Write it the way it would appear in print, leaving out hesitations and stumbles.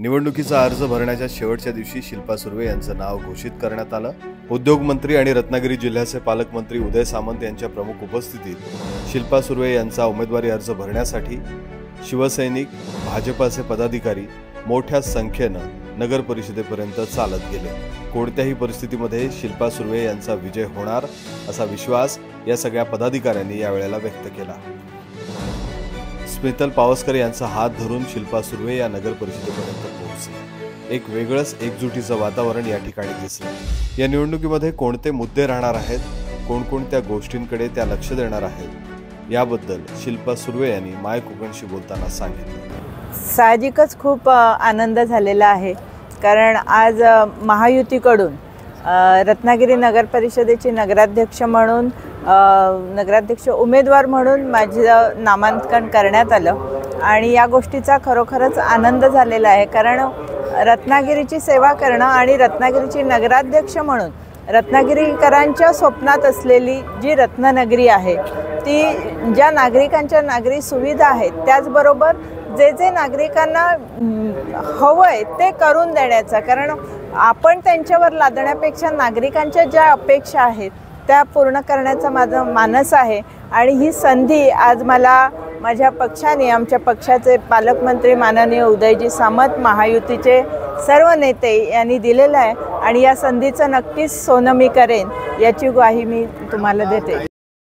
निवडणुकीचा अर्ज भरण्याच्या शेवटच्या दिवशी शिल्पा सुर्वे यांचं नाव घोषित करण्यात आलं। उद्योगमंत्री आणि रत्नागिरी जिल्ह्याचे पालकमंत्री उदय सामंत यांच्या प्रमुख उपस्थितीत शिल्पा सुर्वे यांचा उमेदवारी अर्ज भरण्यासाठी शिवसैनिक, भाजपाचे पदाधिकारी मोठ्या संख्येनं नगर परिषदेपर्यंत चालत गेले। कोणत्याही परिस्थितीमध्ये शिल्पा सुर्वे यांचा विजय होणार असा विश्वास या सगळ्या पदाधिकाऱ्यांनी यावेळेला व्यक्त केला। स्मितल पावसकर यांचा हात धरून शिल्पा सुर्वे या नगर परिषदेपर्यंत पोहोचले। एक वेगळंच एकजुटीचं वातावरण या ठिकाणी दिसलं। या निवडणुकीमध्ये कोणते मुद्दे राहणार आहेत, कोणकोणत्या गोष्टींकडे त्या लक्ष देणार आहेत, याबद्दल शिल्पा सुर्वे यांनी माय कोकणशी बोलताना सांगितलं। साहजिकच खूप आनंद झालेला आहे, कारण आज महायुतीकडून रत्नागिरी नगर परिषदेचे नगराध्यक्ष म्हणून नगराध्यक्ष उमेदवार म्हणून माझं नामांकन करण्यात आलं आणि या गोष्टीचा खरोखरच आनंद झालेला आहे। कारण रत्नागिरीची सेवा करणं आणि रत्नागिरीची नगराध्यक्ष म्हणून रत्नागिरीकरांच्या स्वप्नात असलेली जी रत्ननगरी आहे, ती ज्या नागरिकांच्या नागरी सुविधा आहेत, त्याचबरोबर जे नागरिकांना हवं आहे ते करून देण्याचा, कारण आपण त्यांच्यावर लादण्यापेक्षा नागरिकांच्या ज्या अपेक्षा आहेत त्या पूर्ण करण्याचा माझं मानस आहे। आणि ही संधी आज मला माझ्या पक्षाने, आमच्या पक्षाचे पालकमंत्री माननीय उदयजी सामंत, महायुतीचे सर्व नेते यांनी दिलेलं आहे आणि या संधीचं नक्कीच सोनं मी करेन याची ग्वाही मी तुम्हाला देते।